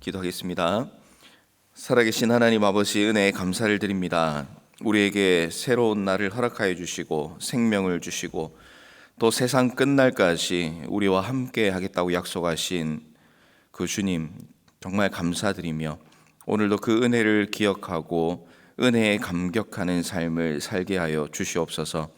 기도하겠습니다. 살아계신 하나님 아버지, 은혜에 감사를 드립니다. 우리에게 새로운 날을 허락하여 주시고 생명을 주시고 또 세상 끝날까지 우리와 함께 하겠다고 약속하신 그 주님 정말 감사드리며, 오늘도 그 은혜를 기억하고 은혜에 감격하는 삶을 살게 하여 주시옵소서.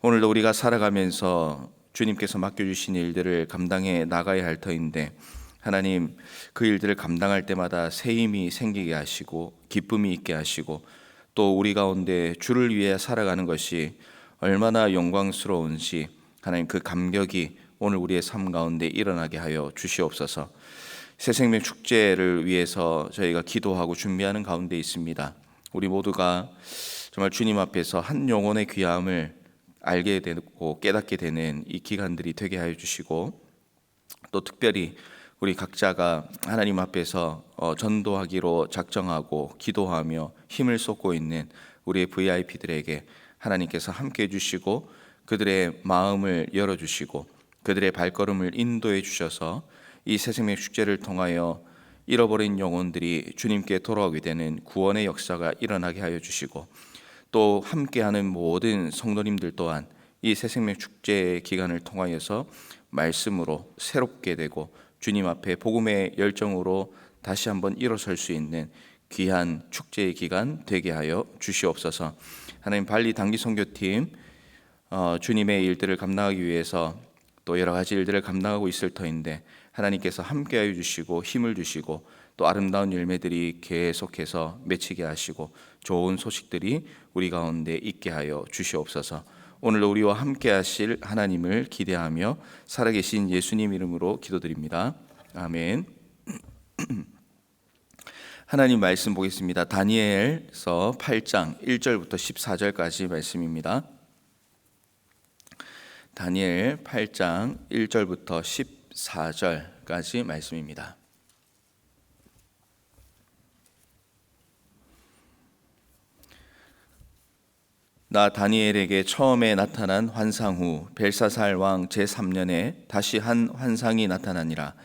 오늘도 우리가 살아가면서 주님께서 맡겨주신 일들을 감당해 나가야 할 터인데, 하나님, 그 일들을 감당할 때마다 새 힘이 생기게 하시고 기쁨이 있게 하시고, 또 우리 가운데 주를 위해 살아가는 것이 얼마나 영광스러운지 하나님, 그 감격이 오늘 우리의 삶 가운데 일어나게 하여 주시옵소서. 새생명 축제를 위해서 저희가 기도하고 준비하는 가운데 있습니다. 우리 모두가 정말 주님 앞에서 한 영혼의 귀함을 알게 되고 깨닫게 되는 이 기간들이 되게 하여 주시고, 또 특별히 우리 각자가 하나님 앞에서 전도하기로 작정하고 기도하며 힘을 쏟고 있는 우리의 VIP들에게 하나님께서 함께 해주시고 그들의 마음을 열어주시고 그들의 발걸음을 인도해 주셔서 이 새생명 축제를 통하여 잃어버린 영혼들이 주님께 돌아오게 되는 구원의 역사가 일어나게 하여 주시고, 또 함께하는 모든 성도님들 또한 이 새생명 축제의 기간을 통하여서 말씀으로 새롭게 되고 주님 앞에 복음의 열정으로 다시 한번 일어설 수 있는 귀한 축제의 기간 되게 하여 주시옵소서. 하나님, 발리 단기 선교팀 주님의 일들을 감당하기 위해서 또 여러 가지 일들을 감당하고 있을 터인데, 하나님께서 함께하여 주시고 힘을 주시고 또 아름다운 열매들이 계속해서 맺히게 하시고 좋은 소식들이 우리 가운데 있게 하여 주시옵소서. 오늘 우리와 함께 하실 하나님을 기대하며 살아계신 예수님 이름으로 기도드립니다. 아멘. 하나님 말씀 보겠습니다. 다니엘서 8장 1절부터 14절까지 말씀입니다. 다니엘 8장 1절부터 14절까지 말씀입니다. 나 다니엘에게 처음에 나타난 환상 후 벨사살 왕 제3년에 다시 한 환상이 나타나니라.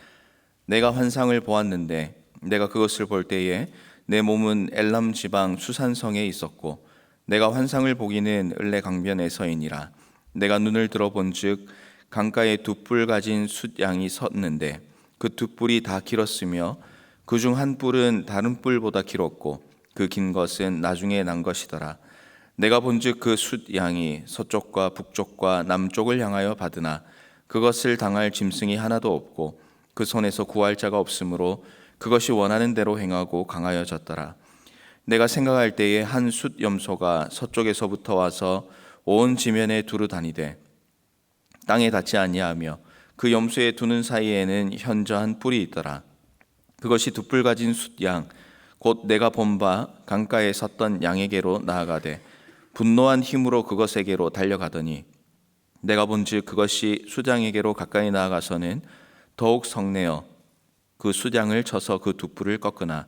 내가 환상을 보았는데 내가 그것을 볼 때에 내 몸은 엘람 지방 수산성에 있었고 내가 환상을 보기는 을레 강변에서이니라. 내가 눈을 들어본즉 강가에 두 뿔 가진 숫양이 섰는데 그 두 뿔이 다 길었으며 그 중 한 뿔은 다른 뿔보다 길었고 그 긴 것은 나중에 난 것이더라. 내가 본즉 그 숫양이 서쪽과 북쪽과 남쪽을 향하여 받으나 그것을 당할 짐승이 하나도 없고 그 손에서 구할 자가 없으므로 그것이 원하는 대로 행하고 강하여졌더라. 내가 생각할 때에 한 숫 염소가 서쪽에서부터 와서 온 지면에 두루 다니되 땅에 닿지 아니하며 그 염소의 두는 사이에는 현저한 뿔이 있더라. 그것이 두 뿔 가진 숫양 곧 내가 본 바 강가에 섰던 양에게로 나아가되 분노한 힘으로 그것에게로 달려가더니 내가 본즉 그것이 수장에게로 가까이 나아가서는 더욱 성내어 그 수장을 쳐서 그 두 뿔을 꺾으나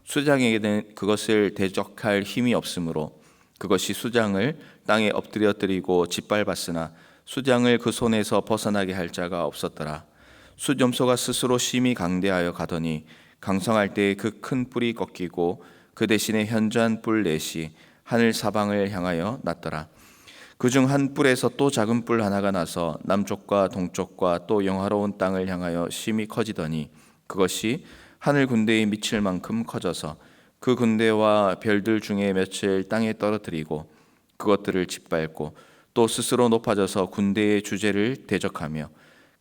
수장에게는 그것을 대적할 힘이 없으므로 그것이 수장을 땅에 엎드려뜨리고 짓밟았으나 수장을 그 손에서 벗어나게 할 자가 없었더라. 숫염소가 스스로 심히 강대하여 가더니 강성할 때에 그 큰 뿔이 꺾이고 그 대신에 현저한 뿔 넷이 하늘 사방을 향하여 났더라. 그중 한 뿔에서 또 작은 뿔 하나가 나서 남쪽과 동쪽과 또 영화로운 땅을 향하여 심히 커지더니 그것이 하늘 군대에 미칠 만큼 커져서 그 군대와 별들 중에 몇을 땅에 떨어뜨리고 그것들을 짓밟고 또 스스로 높아져서 군대의 주제를 대적하며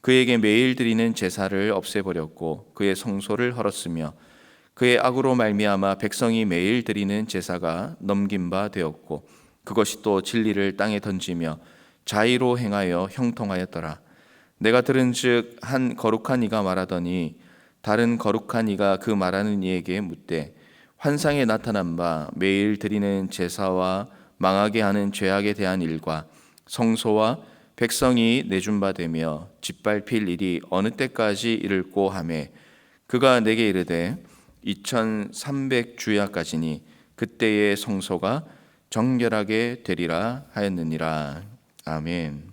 그에게 매일 드리는 제사를 없애버렸고 그의 성소를 헐었으며 그의 악으로 말미암아 백성이 매일 드리는 제사가 넘긴 바 되었고 그것이 또 진리를 땅에 던지며 자의로 행하여 형통하였더라. 내가 들은즉 한 거룩한 이가 말하더니 다른 거룩한 이가 그 말하는 이에게 묻되 환상에 나타난 바 매일 드리는 제사와 망하게 하는 죄악에 대한 일과 성소와 백성이 내준 바 되며 짓밟힐 일이 어느 때까지 이를꼬 하매 그가 내게 이르되 2300주야까지니 그때의 성소가 정결하게 되리라 하였느니라. 아멘.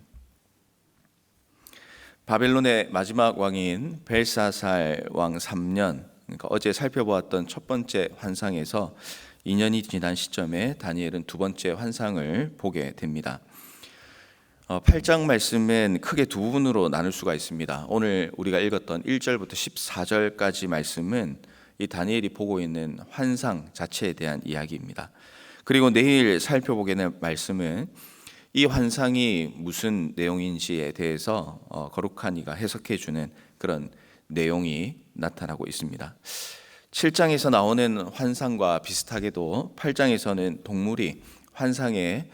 바벨론의 마지막 왕인 벨사살 왕 3년 그러니까 어제 살펴보았던 첫 번째 환상에서 2년이 지난 시점에 다니엘은 두 번째 환상을 보게 됩니다. 8장 말씀은 크게 두 부분으로 나눌 수가 있습니다. 오늘 우리가 읽었던 1절부터 14절까지 말씀은 이 다니엘이 보고 있는 환상 자체에 대한 이야기입니다. 그리고 내일 살펴보게 될 말씀은 이 환상이 무슨 내용인지에 대해서 거룩한 이가 해석해 주는 그런 내용이 나타나고 있습니다. 7장에서 나오는 환상과 비슷하게도 8장에서는 동물이 환상의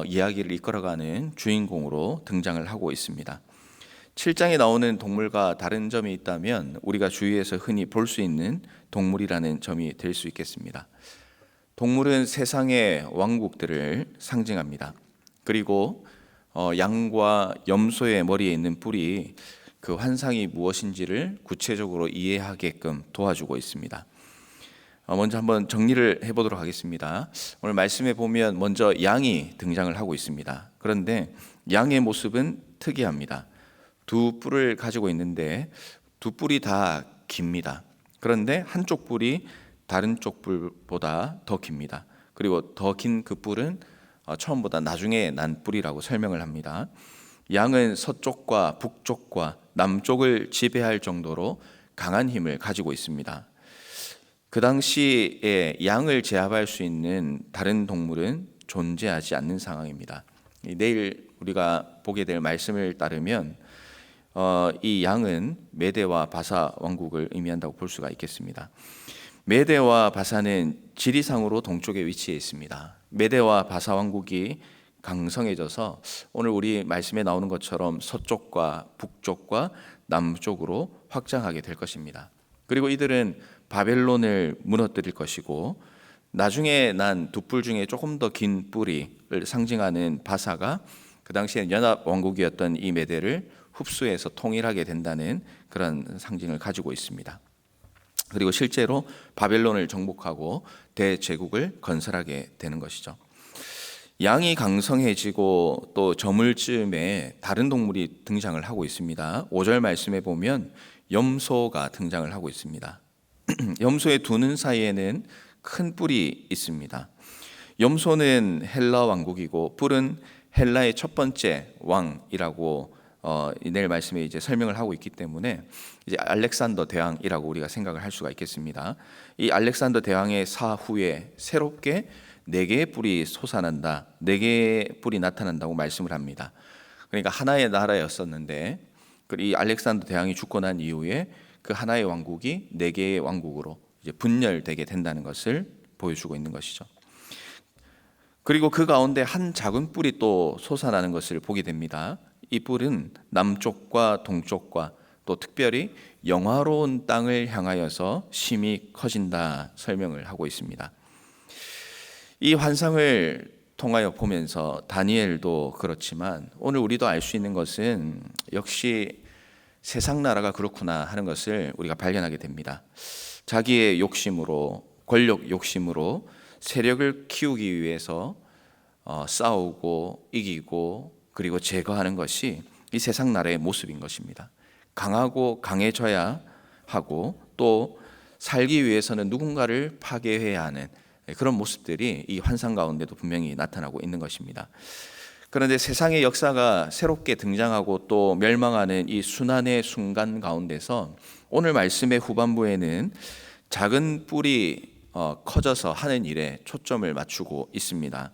이야기를 이끌어가는 주인공으로 등장을 하고 있습니다. 7장에 나오는 동물과 다른 점이 있다면 우리가 주위에서 흔히 볼 수 있는 동물이라는 점이 될 수 있겠습니다. 동물은 세상의 왕국들을 상징합니다. 그리고 양과 염소의 머리에 있는 뿔이 그 환상이 무엇인지를 구체적으로 이해하게끔 도와주고 있습니다. 먼저 한번 정리를 해보도록 하겠습니다. 오늘 말씀에 보면 먼저 양이 등장을 하고 있습니다. 그런데 양의 모습은 특이합니다. 두 뿔을 가지고 있는데 두 뿔이 다 깁니다. 그런데 한쪽 뿔이 다른 쪽 뿔보다 더 깁니다. 그리고 더 긴 그 뿔은 처음보다 나중에 난 뿔이라고 설명을 합니다. 양은 서쪽과 북쪽과 남쪽을 지배할 정도로 강한 힘을 가지고 있습니다. 그 당시에 양을 제압할 수 있는 다른 동물은 존재하지 않는 상황입니다. 내일 우리가 보게 될 말씀을 따르면 이 양은 메대와 바사 왕국을 의미한다고 볼 수가 있겠습니다. 메대와 바사는 지리상으로 동쪽에 위치해 있습니다. 메대와 바사 왕국이 강성해져서 오늘 우리 말씀에 나오는 것처럼 서쪽과 북쪽과 남쪽으로 확장하게 될 것입니다. 그리고 이들은 바벨론을 무너뜨릴 것이고 나중에 난 두 뿔 중에 조금 더 긴 뿔을 상징하는 바사가 그 당시에 연합 왕국이었던 이 메대를 흡수해서 통일하게 된다는 그런 상징을 가지고 있습니다. 그리고 실제로 바벨론을 정복하고 대제국을 건설하게 되는 것이죠. 양이 강성해지고 또 저물쯤에 다른 동물이 등장을 하고 있습니다. 5절 말씀에 보면 염소가 등장을 하고 있습니다. 염소의 두 눈 사이에는 큰 뿔이 있습니다. 염소는 헬라 왕국이고 뿔은 헬라의 첫 번째 왕이라고 내일 말씀에 이제 설명을 하고 있기 때문에 이제 알렉산더 대왕이라고 우리가 생각을 할 수가 있겠습니다. 이 알렉산더 대왕의 사후에 새롭게 4개의 뿔이 솟아난다, 4개의 뿔이 나타난다고 말씀을 합니다. 그러니까 하나의 나라였었는데 이 알렉산더 대왕이 죽고 난 이후에 그 하나의 왕국이 4개의 왕국으로 이제 분열되게 된다는 것을 보여주고 있는 것이죠. 그리고 그 가운데 한 작은 뿔이 또 솟아나는 것을 보게 됩니다. 이 뿔은 남쪽과 동쪽과 또 특별히 영화로운 땅을 향하여서 심히 커진다 설명을 하고 있습니다. 이 환상을 통하여 보면서 다니엘도 그렇지만 오늘 우리도 알 수 있는 것은 역시 세상 나라가 그렇구나 하는 것을 우리가 발견하게 됩니다. 자기의 욕심으로, 권력 욕심으로 세력을 키우기 위해서 싸우고 이기고 그리고 제거하는 것이 이 세상 나라의 모습인 것입니다. 강하고 강해져야 하고 또 살기 위해서는 누군가를 파괴해야 하는 그런 모습들이 이 환상 가운데도 분명히 나타나고 있는 것입니다. 그런데 세상의 역사가 새롭게 등장하고 또 멸망하는 이 순환의 순간 가운데서 오늘 말씀의 후반부에는 작은 뿔이 커져서 하는 일에 초점을 맞추고 있습니다.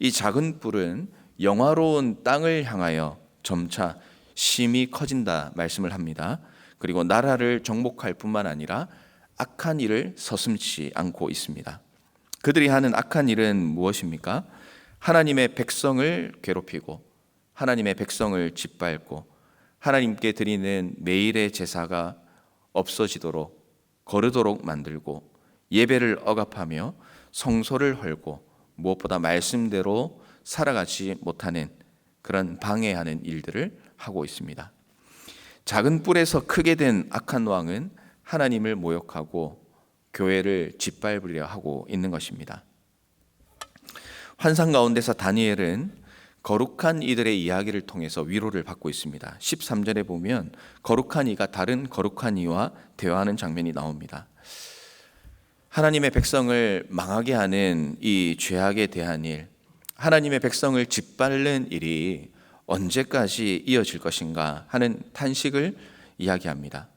이 작은 뿔은 영화로운 땅을 향하여 점차 심히 커진다 말씀을 합니다. 그리고 나라를 정복할 뿐만 아니라 악한 일을 서슴지 않고 있습니다. 그들이 하는 악한 일은 무엇입니까? 하나님의 백성을 괴롭히고 하나님의 백성을 짓밟고 하나님께 드리는 매일의 제사가 없어지도록 거르도록 만들고 예배를 억압하며 성소를 헐고 무엇보다 말씀대로 살아가지 못하는 그런 방해하는 일들을 하고 있습니다. 작은 뿔에서 크게 된 악한 왕은 하나님을 모욕하고 교회를 짓밟으려 하고 있는 것입니다. 환상 가운데서 다니엘은 거룩한 이들의 이야기를 통해서 위로를 받고 있습니다. 13절에 보면 거룩한 이가 다른 거룩한 이와 대화하는 장면이 나옵니다. 하나님의 백성을 망하게 하는 이 죄악에 대한 일, 하나님의 백성을 짓밟는 일이 언제까지 이어질 것인가 하는 탄식을 이야기합니다.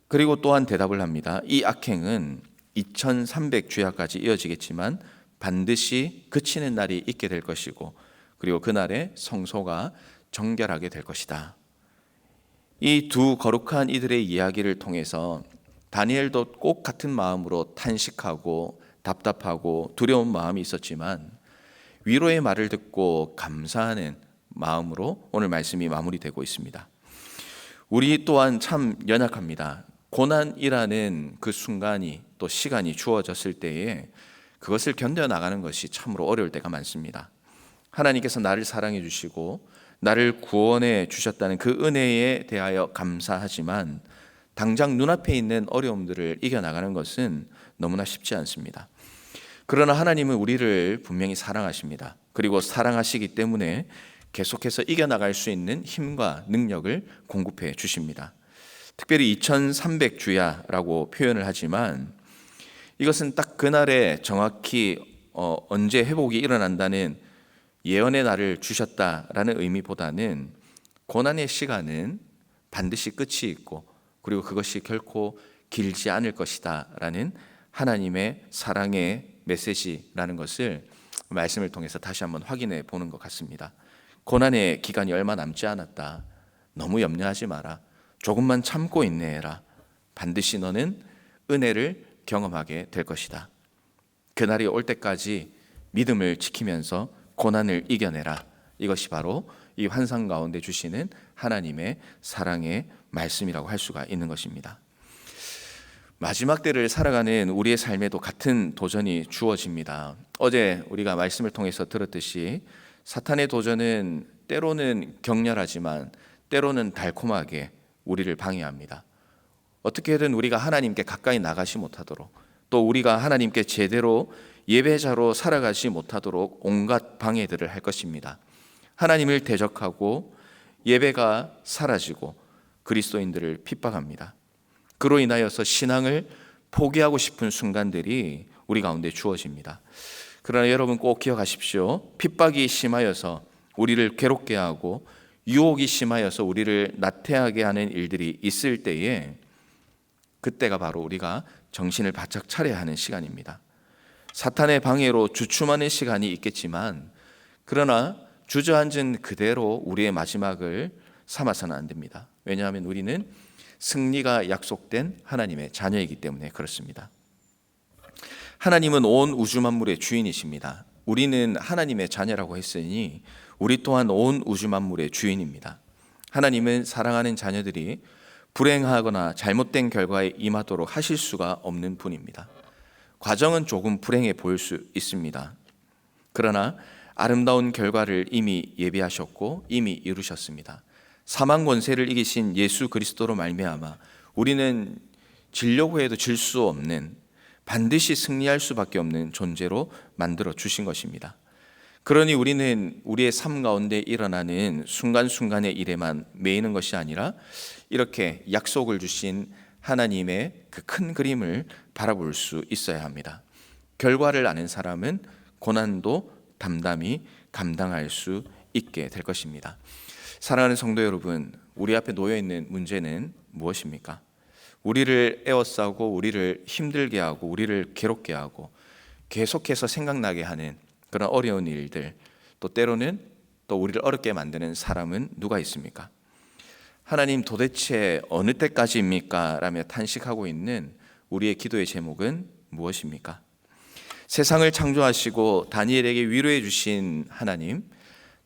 그리고 또한 대답을 합니다. 이 악행은 2300 주야까지 이어지겠지만 반드시 그치는 날이 있게 될 것이고, 그리고 그날에 성소가 정결하게 될 것이다. 이 두 거룩한 이들의 이야기를 통해서 다니엘도 꼭 같은 마음으로 탄식하고 답답하고 두려운 마음이 있었지만 위로의 말을 듣고 감사하는 마음으로 오늘 말씀이 마무리되고 있습니다. 우리 또한 참 연약합니다. 고난이라는 그 순간이 또 시간이 주어졌을 때에 그것을 견뎌나가는 것이 참으로 어려울 때가 많습니다. 하나님께서 나를 사랑해 주시고 나를 구원해 주셨다는 그 은혜에 대하여 감사하지만 당장 눈앞에 있는 어려움들을 이겨나가는 것은 너무나 쉽지 않습니다. 그러나 하나님은 우리를 분명히 사랑하십니다. 그리고 사랑하시기 때문에 계속해서 이겨나갈 수 있는 힘과 능력을 공급해 주십니다. 특별히 2300 주야라고 표현을 하지만 이것은 딱 그날에 정확히 언제 회복이 일어난다는 예언의 날을 주셨다라는 의미보다는 고난의 시간은 반드시 끝이 있고 그리고 그것이 결코 길지 않을 것이다 라는 하나님의 사랑의 메시지라는 것을 말씀을 통해서 다시 한번 확인해 보는 것 같습니다. 고난의 기간이 얼마 남지 않았다. 너무 염려하지 마라. 조금만 참고 인내해라. 반드시 너는 은혜를 경험하게 될 것이다. 그날이 올 때까지 믿음을 지키면서 고난을 이겨내라. 이것이 바로 이 환상 가운데 주시는 하나님의 사랑의 말씀이라고 할 수가 있는 것입니다. 마지막 때를 살아가는 우리의 삶에도 같은 도전이 주어집니다. 어제 우리가 말씀을 통해서 들었듯이 사탄의 도전은 때로는 격렬하지만 때로는 달콤하게 우리를 방해합니다. 어떻게든 우리가 하나님께 가까이 나가지 못하도록, 또 우리가 하나님께 제대로 예배자로 살아가지 못하도록 온갖 방해들을 할 것입니다. 하나님을 대적하고 예배가 사라지고 그리스도인들을 핍박합니다. 그로 인하여서 신앙을 포기하고 싶은 순간들이 우리 가운데 주어집니다. 그러나 여러분 꼭 기억하십시오. 핍박이 심하여서 우리를 괴롭게 하고 유혹이 심하여서 우리를 나태하게 하는 일들이 있을 때에 그때가 바로 우리가 정신을 바짝 차려야 하는 시간입니다. 사탄의 방해로 주춤하는 시간이 있겠지만 그러나 주저앉은 그대로 우리의 마지막을 삼아서는 안 됩니다. 왜냐하면 우리는 승리가 약속된 하나님의 자녀이기 때문에 그렇습니다. 하나님은 온 우주 만물의 주인이십니다. 우리는 하나님의 자녀라고 했으니 우리 또한 온 우주 만물의 주인입니다. 하나님은 사랑하는 자녀들이 불행하거나 잘못된 결과에 임하도록 하실 수가 없는 분입니다. 과정은 조금 불행해 보일 수 있습니다. 그러나 아름다운 결과를 이미 예비하셨고 이미 이루셨습니다. 사망 권세를 이기신 예수 그리스도로 말미암아 우리는 지려고 해도 질 수 없는, 반드시 승리할 수밖에 없는 존재로 만들어 주신 것입니다. 그러니 우리는 우리의 삶 가운데 일어나는 순간순간의 일에만 매이는 것이 아니라 이렇게 약속을 주신 하나님의 그 큰 그림을 바라볼 수 있어야 합니다. 결과를 아는 사람은 고난도 담담히 감당할 수 있게 될 것입니다. 사랑하는 성도 여러분, 우리 앞에 놓여 있는 문제는 무엇입니까? 우리를 에워싸고 우리를 힘들게 하고 우리를 괴롭게 하고 계속해서 생각나게 하는 그런 어려운 일들, 또 때로는 또 우리를 어렵게 만드는 사람은 누가 있습니까? 하나님 도대체 어느 때까지입니까? 라며 탄식하고 있는 우리의 기도의 제목은 무엇입니까? 세상을 창조하시고 다니엘에게 위로해 주신 하나님,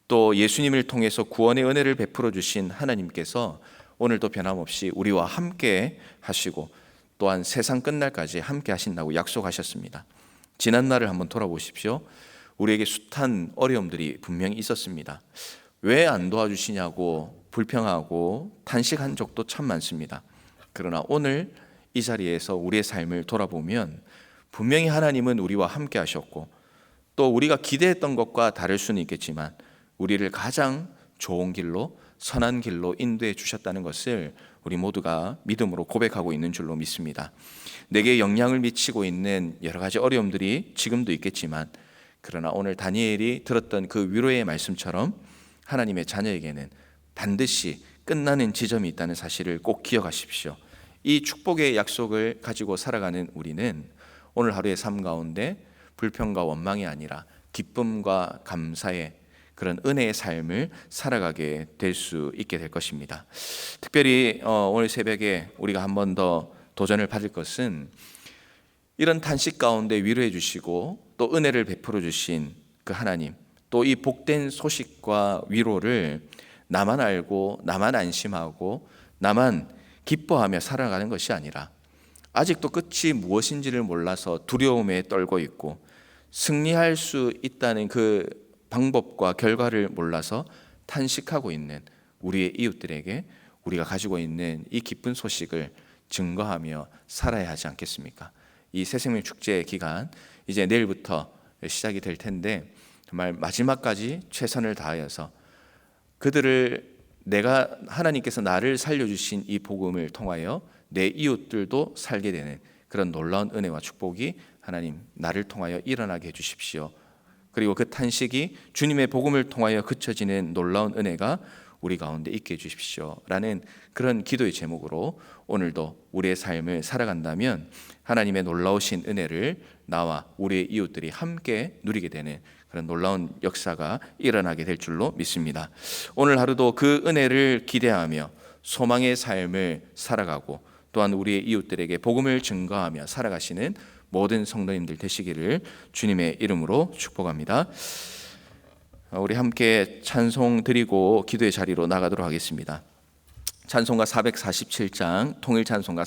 또 예수님을 통해서 구원의 은혜를 베풀어 주신 하나님께서 오늘도 변함없이 우리와 함께 하시고 또한 세상 끝날까지 함께 하신다고 약속하셨습니다. 지난 날을 한번 돌아보십시오. 우리에게 숱한 어려움들이 분명히 있었습니다. 왜 안 도와주시냐고 불평하고 탄식한 적도 참 많습니다. 그러나 오늘 이 자리에서 우리의 삶을 돌아보면 분명히 하나님은 우리와 함께 하셨고 또 우리가 기대했던 것과 다를 수는 있겠지만 우리를 가장 좋은 길로, 선한 길로 인도해 주셨다는 것을 우리 모두가 믿음으로 고백하고 있는 줄로 믿습니다. 내게 영향을 미치고 있는 여러 가지 어려움들이 지금도 있겠지만, 그러나 오늘 다니엘이 들었던 그 위로의 말씀처럼 하나님의 자녀에게는 반드시 끝나는 지점이 있다는 사실을 꼭 기억하십시오. 이 축복의 약속을 가지고 살아가는 우리는 오늘 하루의 삶 가운데 불평과 원망이 아니라 기쁨과 감사의 그런 은혜의 삶을 살아가게 될 수 있게 될 것입니다. 특별히 오늘 새벽에 우리가 한 번 더 도전을 받을 것은, 이런 탄식 가운데 위로해 주시고 또 은혜를 베풀어 주신 그 하나님, 또 이 복된 소식과 위로를 나만 알고 나만 안심하고 나만 기뻐하며 살아가는 것이 아니라, 아직도 끝이 무엇인지를 몰라서 두려움에 떨고 있고 승리할 수 있다는 그 방법과 결과를 몰라서 탄식하고 있는 우리의 이웃들에게 우리가 가지고 있는 이 기쁜 소식을 증거하며 살아야 하지 않겠습니까? 이 새생명 축제 기간 이제 내일부터 시작이 될 텐데, 정말 마지막까지 최선을 다하여서 그들을, 내가 하나님께서 나를 살려주신 이 복음을 통하여 내 이웃들도 살게 되는 그런 놀라운 은혜와 축복이 하나님 나를 통하여 일어나게 해주십시오. 그리고 그 탄식이 주님의 복음을 통하여 그쳐지는 놀라운 은혜가 우리 가운데 있게 해주십시오 라는 그런 기도의 제목으로 오늘도 우리의 삶을 살아간다면 하나님의 놀라우신 은혜를 나와 우리의 이웃들이 함께 누리게 되는 그런 놀라운 역사가 일어나게 될 줄로 믿습니다. 오늘 하루도 그 은혜를 기대하며 소망의 삶을 살아가고, 또한 우리의 이웃들에게 복음을 증거하며 살아가시는 모든 성도님들 되시기를 주님의 이름으로 축복합니다. 우리 함께 찬송 드리고 기도의 자리로 나가도록 하겠습니다. 찬송가 447장, 통일 찬송가